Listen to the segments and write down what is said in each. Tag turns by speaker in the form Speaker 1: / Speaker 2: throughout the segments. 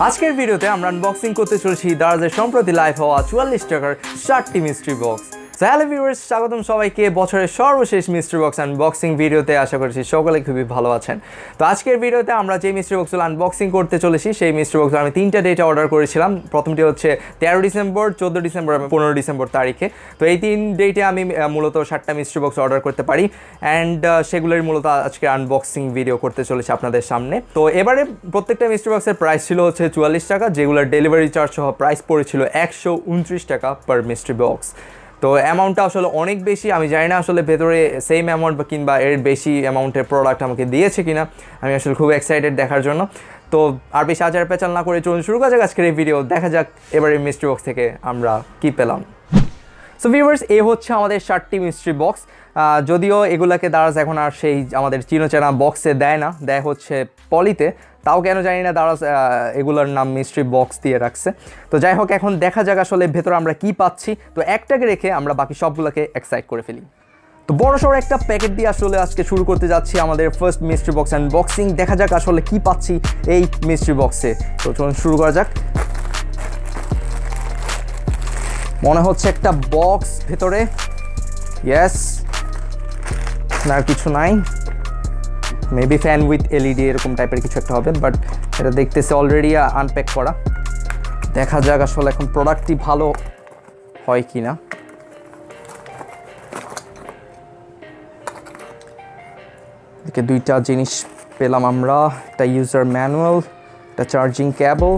Speaker 1: আজকের ভিডিওতে আমরা আনবক্সিং করতে চলেছি দারাজের সম্প্রতি লাইভ হওয়া 44 টাকার 60টি মিস্ট্রি বক্স। হ্যালো ভিউয়ার্স, স্বাগতম সবাইকে বছরের সর্বশেষ মিস্ট্রি বক্স আনবক্সিং ভিডিওতে। আশা করছি সকলে খুবই ভালো আছেন। তো আজকের ভিডিওতে আমরা যে মিস্ট্রি বক্সগুলো আনবক্সিং করতে চলেছি সেই মিস্ট্রি বক্সগুলো আমি 3টা ডেটে অর্ডার করেছিলাম। প্রথমটি হচ্ছে 13 ডিসেম্বর, 14 ডিসেম্বর এবং 15 ডিসেম্বর তারিখে। তো এই 3 ডেটে আমি মূলত 7টা মিস্ট্রি বক্স অর্ডার করতে পারি অ্যান্ড সেগুলোর মূলত আজকে আনবক্সিং ভিডিও করতে চলেছি আপনাদের সামনে। তো এবারে প্রত্যেকটা মিস্ট্রি বক্সের প্রাইস ছিল হচ্ছে 44 টাকা, যেগুলোর ডেলিভারি চার্জ সহ প্রাইস পড়েছিল 129 টাকা পার মিস্ট্রি বক্স। তো অ্যামাউন্টটা আসলে অনেক বেশি। আমি জানি না আসলে ভেতরে সেম অ্যামাউন্ট বা কিংবা এর বেশি অ্যামাউন্টের প্রোডাক্ট আমাকে দিয়েছে কিনা। আমি আসলে খুব এক্সাইটেড দেখার জন্য। তো আর বেশি আচার পেঁচাল না করে চলুন শুরু করা যাক আজকের এই ভিডিও। দেখা যাক এবারে মিস্ট্রি বক্স থেকে আমরা কি পেলাম। সো ভিউয়ার্স, এই হচ্ছে আমাদের 7টি মিস্ট্রি বক্স। যদিও এগুলাকে দারাজ এখন আর সেই আমাদের চিনোচেনা বক্সে দেয় না, দেয় হচ্ছে পলিতে। তাও কেন জানি না দারাজ এগুলোর নাম মিস্ট্রি বক্স দিয়ে রাখছে। তো যাই হোক, এখন দেখা যাক আসলে ভেতরে আমরা কি পাচ্ছি। তো একটাকে রেখে আমরা বাকি সবগুলোকে এক্সাইট করে ফেলি। তো বড়সড় একটা প্যাকেট দিয়ে আসলে আজকে শুরু করতে যাচ্ছি আমাদের ফার্স্ট মিস্ট্রি বক্স আনবক্সিং। দেখা যাক আসলে কি পাচ্ছি এই মিস্ট্রি বক্সে। তো চলুন শুরু করা যাক। মনে হচ্ছে একটা বক্স ভেতরে, ইয়েস, আর কিছু নাই। মেবি ফ্যান উইথ এলইডি এরকম টাইপের কিছু একটা হবে, বাট এটা দেখতেছে অলরেডি আনপ্যাক করা। দেখা যাক আসলে এখন প্রোডাক্টটি ভালো হয় কি না। এদিকে 2টা জিনিস পেলাম আমরা, একটা ইউজার ম্যানুয়াল, একটা চার্জিং কেবল।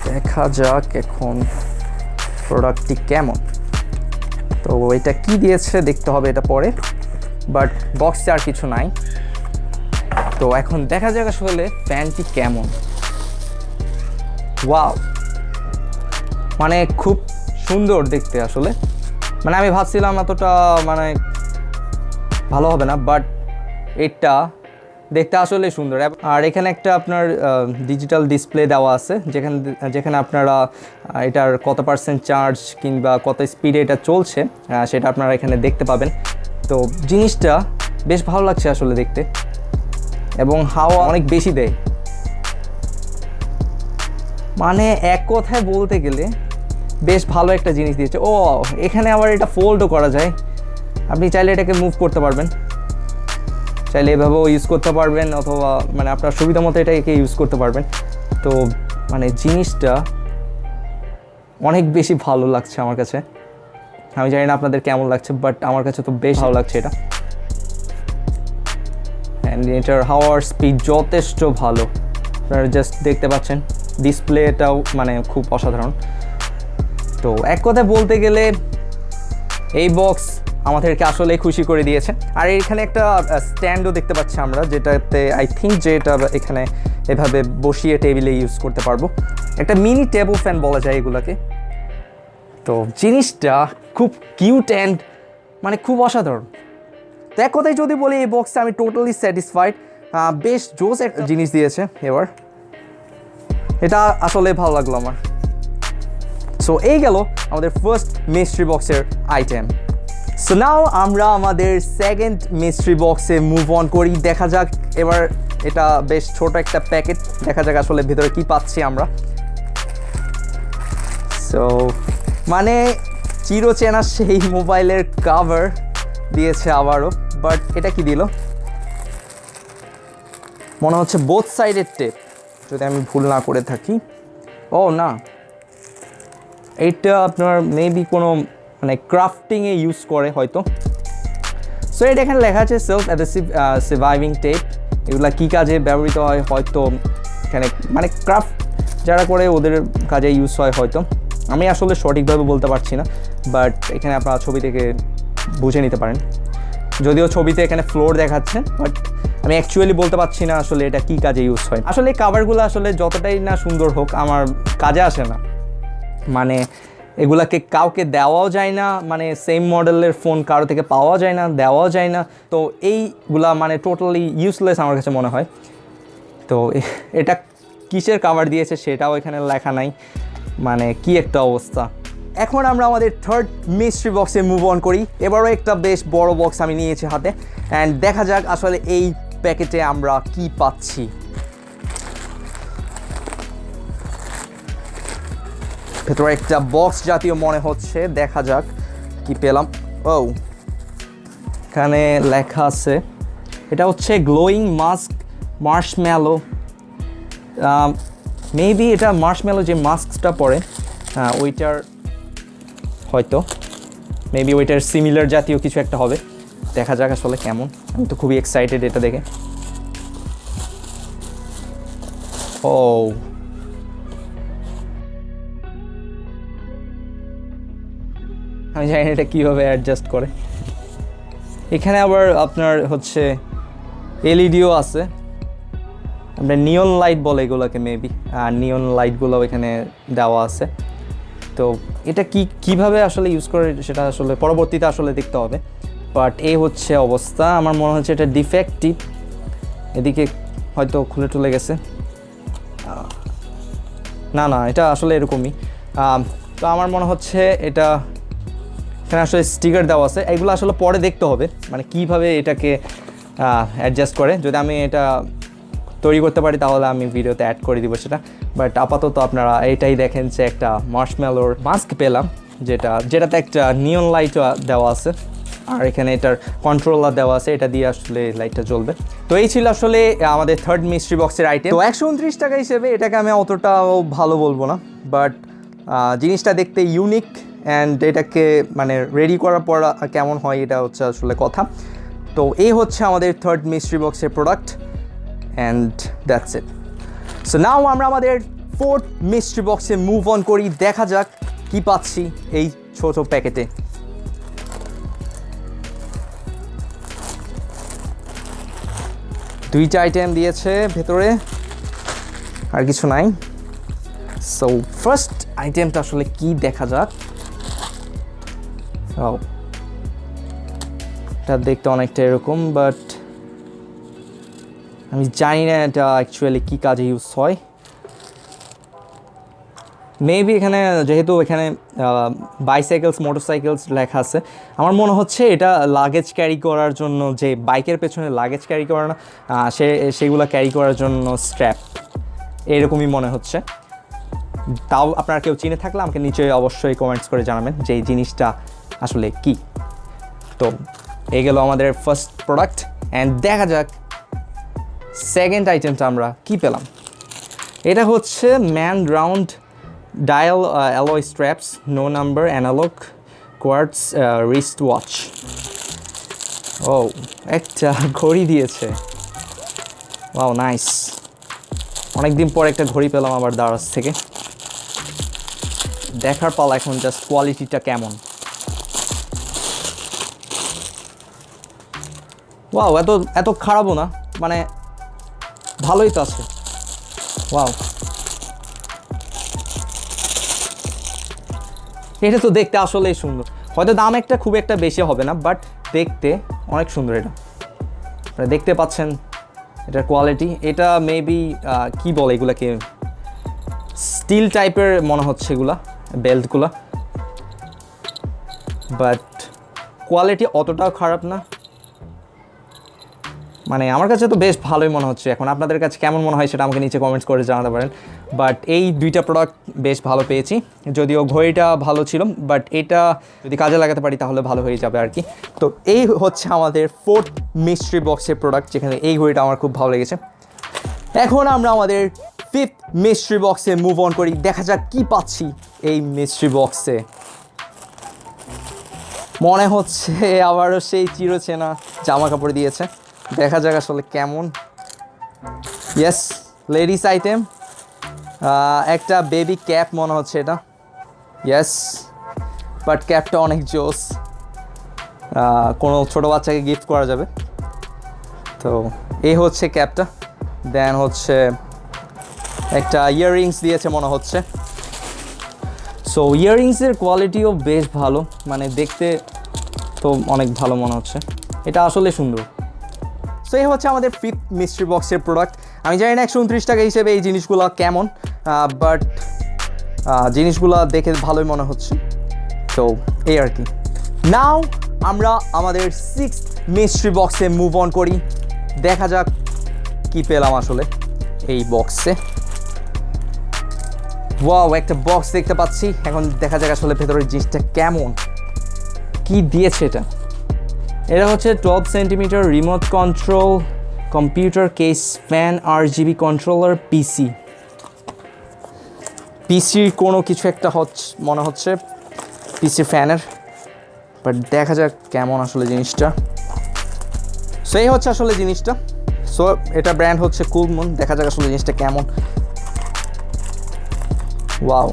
Speaker 1: দেখা যাক এখন প্রোডাক্টটি কেমন। তো এটা কি দিয়েছে দেখতে হবে এটা পরে, বাট বক্সে আর কিছু নাই। তো এখন দেখা যাক আসলে ফ্যানটি কেমন। ওয়াও, মানে খুব সুন্দর দেখতে আসলে। মানে আমি ভাবছিলাম এতটা মানে ভালো হবে না, বাট এটা দেখতে আসলে সুন্দর। আর এখানে একটা আপনার ডিজিটাল ডিসপ্লে দেওয়া আছে, যেখানে আপনারা এটার কত পার্সেন্ট চার্জ কিংবা কত স্পিডে এটা চলছে সেটা আপনারা এখানে দেখতে পাবেন। তো জিনিসটা বেশ ভালো লাগছে আসলে দেখতে, এবং হাওয়া অনেক বেশি দেয়। মানে এক কথায় বলতে গেলে বেশ ভালো একটা জিনিস দিয়েছে। ও, এখানে আবার এটা ফোল্ডও করা যায়। আপনি চাইলে এটাকে মুভ করতে পারবেন, চাইলে এভাবেও ইউজ করতে পারবেন, অথবা মানে আপনার সুবিধা মতো এটাকে ইউজ করতে পারবেন। তো মানে জিনিসটা অনেক বেশি ভালো লাগছে আমার কাছে। আমি জানি না আপনাদের কেমন লাগছে, বাট আমার কাছে তো বেশ ভালো লাগছে এটা। অ্যান্ড এটার হাওয়ার স্পিড যথেষ্ট ভালো, আপনারা জাস্ট দেখতে পাচ্ছেন। ডিসপ্লেটাও মানে খুব অসাধারণ। তো এক কথায় বলতে গেলে এই বক্স আমাদেরকে আসলে খুশি করে দিয়েছে। আর এখানে একটা স্ট্যান্ডও দেখতে পাচ্ছি আমরা, যেটাতে আই থিঙ্ক যে এটা এখানে এভাবে বসিয়ে টেবিলে ইউজ করতে পারবো। একটা মিনি টেবল ফ্যান বলা যায় এগুলাকে। তো জিনিসটা খুব কিউট অ্যান্ড মানে খুব অসাধারণ। তো এক কথায় যদি বলি, এই বক্সে আমি টোটালি স্যাটিসফাইড। বেশ জোস একটা জিনিস দিয়েছে এবার, এটা আসলে ভালো লাগলো আমার। সো এই গেল আমাদের ফার্স্ট মিস্ট্রি বক্সের আইটেম। সো নাও আমরা আমাদের সেকেন্ড মিস্ট্রি বক্সে মুভ অন করি। দেখা যাক এবার, এটা বেশ ছোট একটা প্যাকেট, দেখা যাক আসলে ভিতরে কি পাচ্ছি আমরা। সো মানে চিরচেনা সেই মোবাইলের কভার দিয়েছে আবারও, বাট এটা কি দিল? মনে হচ্ছে বোথ সাইডের টেপ, যদি আমি ভুল না করে থাকি। ও না, এইটা আপনার মেবি কোনো মানে ক্রাফটিংয়ে ইউজ করে হয়তো। সো এটা এখানে লেখা আছে সেলফ অ্যাডহেসিভ সার্ভাইভিং টেপ। এগুলা কী কাজে ব্যবহৃত হয় হয়তো এখানে মানে ক্রাফট যারা করে ওদের কাজে ইউজ হয় হয়তো। আমি আসলে সঠিকভাবে বলতে পারছি না, বাট এখানে আপনারা ছবি থেকে বুঝে নিতে পারেন। যদিও ছবিতে এখানে ফ্লোর দেখাচ্ছে, বাট আমি অ্যাকচুয়ালি বলতে পারছি না আসলে এটা কী কাজে ইউজ হয়। আসলে এই কাভারগুলো আসলে যতটাই না সুন্দর হোক, আমার কাজে আসে না। মানে এগুলাকে কাউকে দেওয়াও যায় না, মানে সেম মডেলের ফোন কারো থেকে পাওয়া যায় না, দেওয়াও যায় না। তো এইগুলা মানে টোটালি ইউজলেস আমার কাছে মনে হয়। তো এটা কিসের কাভার দিয়েছে সেটাও এখানে লেখা নাই, মানে কি একটা অবস্থা। এখন আমরা আমাদের থার্ড মিস্ট্রি বক্সে মুভ অন করি। এবারও একটা বেশ বড় বক্স আমি নিয়েছি হাতে, অ্যান্ড দেখা যাক আসলে এই প্যাকেটে আমরা কি পাচ্ছি। ভেতরে একটা বক্স জাতীয় মনে হচ্ছে, দেখা যাক কি পেলাম। ও, এখানে লেখা আছে, এটা হচ্ছে গ্লোয়িং মাস্ক মার্শম্যালো। মেবি এটা মার্শম্যালো যে মাস্কটা পরে ওইটার হয়তো মেবি ওইটার সিমিলার জাতীয় কিছু একটা হবে। দেখা যাক আসলে কেমন। আমি তো খুবই এক্সাইটেড এটা দেখে। ও, আমি জানি না এটা কীভাবে অ্যাডজাস্ট করে। এখানে আবার আপনার হচ্ছে এলইডিও আছে, আপনার নিয়ন লাইট বলে এগুলোকে মেবি, আর নিয়ন লাইটগুলো এখানে দেওয়া আছে। তো এটা কিভাবে আসলে ইউজ করে সেটা আসলে পরবর্তীতে আসলে দেখতে হবে। বাট এই হচ্ছে অবস্থা। আমার মনে হচ্ছে এটা ডিফেক্টিভ, এদিকে হয়তো খুলে টুলে গেছে। না, এটা আসলে এরকমই। তো আমার মনে হচ্ছে এটা এখানে আসলে স্টিকার দেওয়া আছে, এগুলো আসলে পরে দেখতে হবে মানে কিভাবে এটাকে অ্যাডজাস্ট করে। যদি আমি এটা তৈরি করতে পারি তাহলে আমি ভিডিওতে অ্যাড করে দিব সেটা। বাট আপাতত আপনারা এইটাই দেখেন যে একটা মার্শম্যালোর মাস্ক পেলাম, যেটাতে একটা নিয়ন লাইট দেওয়া আছে, আর এখানে এটার কন্ট্রোলার দেওয়া আছে, এটা দিয়ে আসলে লাইটটা জ্বলবে। তো এই ছিল আসলে আমাদের থার্ড মিস্ট্রি বক্সের আইটেম। তো 129 টাকা হিসেবে এটাকে আমি অতটাও ভালো বলবো না, বাট জিনিসটা দেখতে ইউনিক, অ্যান্ড এটাকে মানে রেডি করার পর কেমন হয় এটা হচ্ছে আসলে কথা। তো এই হচ্ছে আমাদের থার্ড মিস্ট্রি বক্সের product, and that's it. So now আমরা আমাদের ফোর্থ মিস্ট্রি বক্সে মুভ অন করি। দেখা যাক কি পাচ্ছি এই ছোট প্যাকেটে। দুইটা আইটেম দিয়েছে ভেতরে, আর কিছু নাই। সো ফার্স্ট আইটেমটা আসলে কি দেখা যাক। এটা দেখতে অনেকটা এরকম, বাট আমি জানি না এটা অ্যাকচুয়ালি কী কাজে ইউজ হয়। মেবি এখানে যেহেতু এখানে বাইসাইকেলস মোটরসাইকেলস লেখা আছে, আমার মনে হচ্ছে এটা লাগেজ ক্যারি করার জন্য, যে বাইকের পেছনে লাগেজ ক্যারি করে না সেগুলো ক্যারি করার জন্য স্ট্র্যাপ, এরকমই মনে হচ্ছে। তাও আপনারা কেউ চিনে থাকলে আমাকে নিচে অবশ্যই কমেন্টস করে জানাবেন যে এই জিনিসটা আসলে কি। তো এই গেল আমাদের ফার্স্ট প্রোডাক্ট, অ্যান্ড দেখা যাক সেকেন্ড আইটেমটা আমরা কি পেলাম। এটা হচ্ছে man round dial alloy straps, no number, analog quartz wrist watch. ও, একটা ঘড়ি দিয়েছে। Wow, nice. অনেকদিন পর একটা ঘড়ি পেলাম আবার দারাজ থেকে। দেখার পালা এখন জাস্ট কোয়ালিটিটা কেমন। ওয়াও, এত খারাপও না, মানে ভালোই তো আছে। ওয়াও, এটা তো দেখতে আসলেই সুন্দর। হয়তো দাম খুব একটা বেশি হবে না, বাট দেখতে অনেক সুন্দর। এটা আপনারা দেখতে পাচ্ছেন এটার কোয়ালিটি। এটা মেবি কি বলে এগুলাকে, স্টিল টাইপের মনে হচ্ছে এগুলা বেল্টগুলা, বাট কোয়ালিটি অতটাও খারাপ না। মানে আমার কাছে তো বেশ ভালোই মনে হচ্ছে। এখন আপনাদের কাছে কেমন মনে হয় সেটা আমাকে নিচে কমেন্টস করে জানাতে পারেন। বাট এই দুইটা প্রোডাক্ট বেশ ভালো পেয়েছি, যদিও ঘড়িটা ভালো ছিল, বাট এটা যদি কাজে লাগাতে পারি তাহলে ভালো হয়ে যাবে আর কি। তো এই হচ্ছে আমাদের ফোর্থ মিস্ট্রি বক্সের প্রোডাক্ট, যেখানে এই ঘড়িটা আমার খুব ভালো লেগেছে। এখন আমরা আমাদের ফিফথ মিস্ট্রি বক্সে মুভ অন করি। দেখা যাক কি পাচ্ছি এই মিস্ট্রি বক্সে। মনে হচ্ছে আবারও সেই চিরচেনা জামা কাপড় দিয়েছে। দেখা যাক আসলে কেমন। Yes, ladies item. একটা বেবি ক্যাপ মনে হচ্ছে এটা। ইয়েস, বাট ক্যাপটা অনেক জোস, কোনো ছোটো বাচ্চাকে গিফট করা যাবে। তো এই হচ্ছে ক্যাপটা। দেন হচ্ছে একটা ইয়াররিংস দিয়েছে মনে হচ্ছে। সো ইয়াররিংসের কোয়ালিটিও বেশ ভালো, মানে দেখতে তো অনেক ভালো মনে হচ্ছে। এটা আসলে সুন্দর। সো এই হচ্ছে আমাদের ফিফথ মিস্ট্রি বক্সের প্রোডাক্ট। আমি জানি না 129 টাকা হিসেবে এই জিনিসগুলো কেমন, বাট জিনিসগুলো দেখে ভালোই মনে হচ্ছে। তো এই আর কি। নাও আমরা আমাদের সিক্সথ মিস্ট্রি বক্সে মুভ অন করি। দেখা যাক কি পেলাম আসলে এই বক্সে। ওয়াও, একটা বক্স দেখতে পাচ্ছি। এখন দেখা যাক আসলে ভেতরের জিনিসটা কেমন, কি দিয়েছে এটা। এটা হচ্ছে 12 centimetre remote control computer case fan RGB controller পিসির কোনো কিছু একটা মনে হচ্ছে পিসির ফ্যানের, বাট দেখা যাক কেমন আসলে জিনিসটা। সো এই হচ্ছে আসলে জিনিসটা। সো এটা ব্র্যান্ড হচ্ছে কুলমুন। দেখা যাক আসলে জিনিসটা কেমন। ওয়াও,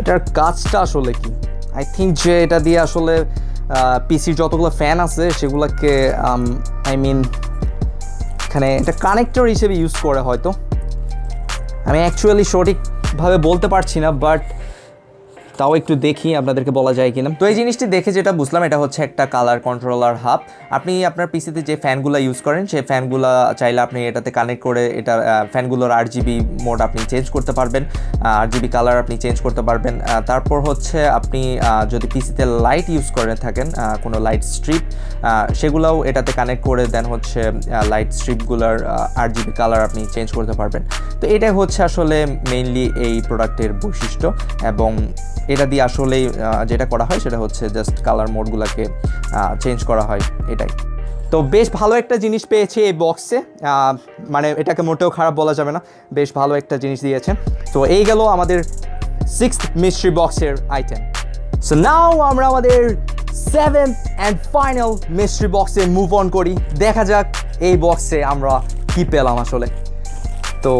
Speaker 1: এটার কাজটা আসলে কি? আই থিঙ্ক যে এটা দিয়ে আসলে পিসির যতগুলো ফ্যান আছে সেগুলোকে এখানে এটা কানেক্টর হিসেবে ইউজ করে হয়তো। আমি অ্যাকচুয়ালি সঠিকভাবে বলতে পারছি না, বাট তাও একটু দেখি আপনাদেরকে বলা যায় কিনা। তো এই জিনিসটি দেখে যেটা বুঝলাম, এটা হচ্ছে একটা কালার কন্ট্রোলার হাব। আপনি আপনার পিসিতে যে ফ্যানগুলো ইউজ করেন সেই ফ্যানগুলো চাইলে আপনি এটাতে কানেক্ট করে এটা ফ্যানগুলোর RGB মোড আপনি চেঞ্জ করতে পারবেন, RGB কালার আপনি চেঞ্জ করতে পারবেন। তারপর হচ্ছে আপনি যদি পিসিতে লাইট ইউজ করে থাকেন, কোনো লাইট স্ট্রিপ, সেগুলোও এটাতে কানেক্ট করে দেন হচ্ছে লাইট স্ট্রিপগুলোর RGB কালার আপনি চেঞ্জ করতে পারবেন। তো এটাই হচ্ছে আসলে মেইনলি এই প্রোডাক্টের বৈশিষ্ট্য, এবং এটা দিয়ে আসলেই যেটা করা হয় সেটা হচ্ছে জাস্ট কালার মোডগুলোকে চেঞ্জ করা হয়, এটাই। তো বেশ ভালো একটা জিনিস পেয়েছি এই বক্সে, মানে এটাকে মোটেও খারাপ বলা যাবে না, বেশ ভালো একটা জিনিস দিয়েছে। তো এই গেল আমাদের 6th মিস্ট্রি বক্সের আইটেম। সো নাও আমরা আমাদের 7th অ্যান্ড ফাইনাল মিস্ট্রি বক্সে মুভ অন করি। দেখা যাক এই বক্সে আমরা কি পেলাম আসলে। তো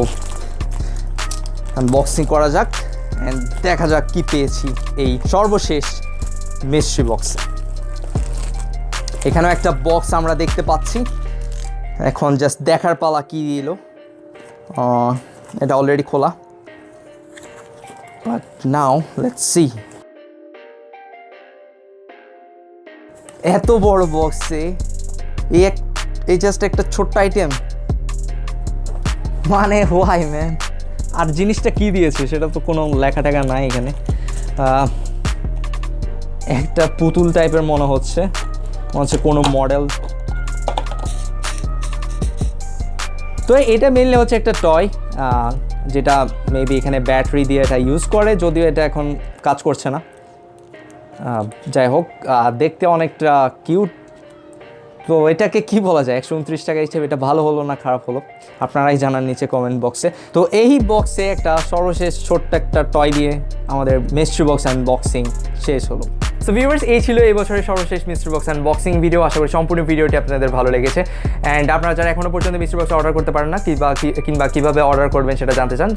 Speaker 1: আনবক্সিং করা যাক অ্যান্ড দেখা যাক কি পেয়েছি এই সর্বশেষ মিস্ট্রি বক্সে। এখানেও একটা বক্স আমরা দেখতে পাচ্ছি। এখন জাস্ট দেখার পালা কি দিল। এটা অলরেডি খোলা, বাট নাও লেটস সি। এত বড় বক্সে এই জাস্ট একটা ছোট্ট আইটেম, মানে হোয়াই ম্যান। আর জিনিসটা কি দিয়েছে সেটা তো কোনো লেখা টেখা নাই এখানে। একটা পুতুল টাইপের মনে হচ্ছে কোনো মডেল। তো এটা মেনলি হচ্ছে একটা টয়, যেটা মেবি এখানে ব্যাটারি দিয়ে এটা ইউজ করে, যদিও এটা এখন কাজ করছে না। যাই হোক, দেখতে অনেকটা কিউট। তো এটাকে কি বলা যায়, 129 টাকা হিসেবে এটা ভালো হলো না খারাপ হলো, আপনারাই জানান নিচে কমেন্ট বক্সে। তো এই বক্সে একটা সর্বশেষ ছোট্ট একটা টয় দিয়ে আমাদের মিস্ট্রি বক্স আনবক্সিং শেষ হলো। সো ভিউয়ার্স, এই ছিল এই বছরের সর্বশেষ মিস্ট্রি বক্স আনবক্সিং ভিডিও। আশা করি সম্পূর্ণ ভিডিওটি আপনাদের ভালো লেগেছে। অ্যান্ড আপনারা যারা এখনও পর্যন্ত মিস্ট্রি বক্স অর্ডার করতে পারেন না কিংবা কীভাবে অর্ডার করবেন সেটা জানতে চান,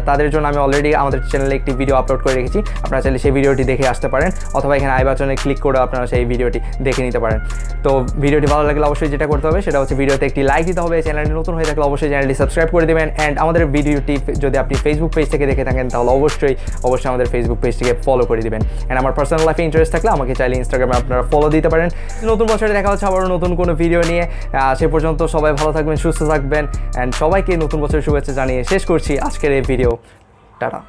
Speaker 1: তাদের জন্য আমি অলরেডি আমাদের চ্যানেলে একটি ভিডিও আপলোড করে রেখেছি। আপনারা চাইলে সেই ভিডিওটি দেখে আসতে পারেন, অথবা এখানে আই বাটনে ক্লিক করে আপনারা সেই ভিডিওটি দেখে নিতে পারেন। তো ভিডিওটি ভালো লাগলে অবশ্যই যেটা করতে হবে সেটা হচ্ছে ভিডিওতে একটি লাইক দিতে হবে। চ্যানেলটি নতুন হয়ে থাকলে অবশ্যই চ্যানেলটি সাবস্ক্রাইব করে দেবেন। অ্যান্ড আমাদের ভিডিওটি যদি আপনি ফেসবুক পেজ থেকে দেখে থাকেন তাহলে অবশ্যই আমাদের ফেসবুক পেজটিকে ফলো করে দিবেন। অ্যান্ড আমার পার্সোনাল লাইফে ইন্টারেস্ট থাকলে আমাকে চাইলে ইনস্টাগ্রামে আপনারা ফলো দিতে পারেন। নতুন বছরে দেখা হচ্ছে আবারও নতুন কোনো ভিডিও নিয়ে। সে পর্যন্ত সবাই ভালো থাকবেন, সুস্থ থাকবেন, অ্যান্ড সবাইকে নতুন বছরের শুভেচ্ছা জানিয়ে শেষ করছি আজকের এই ভিডিও। টাটা।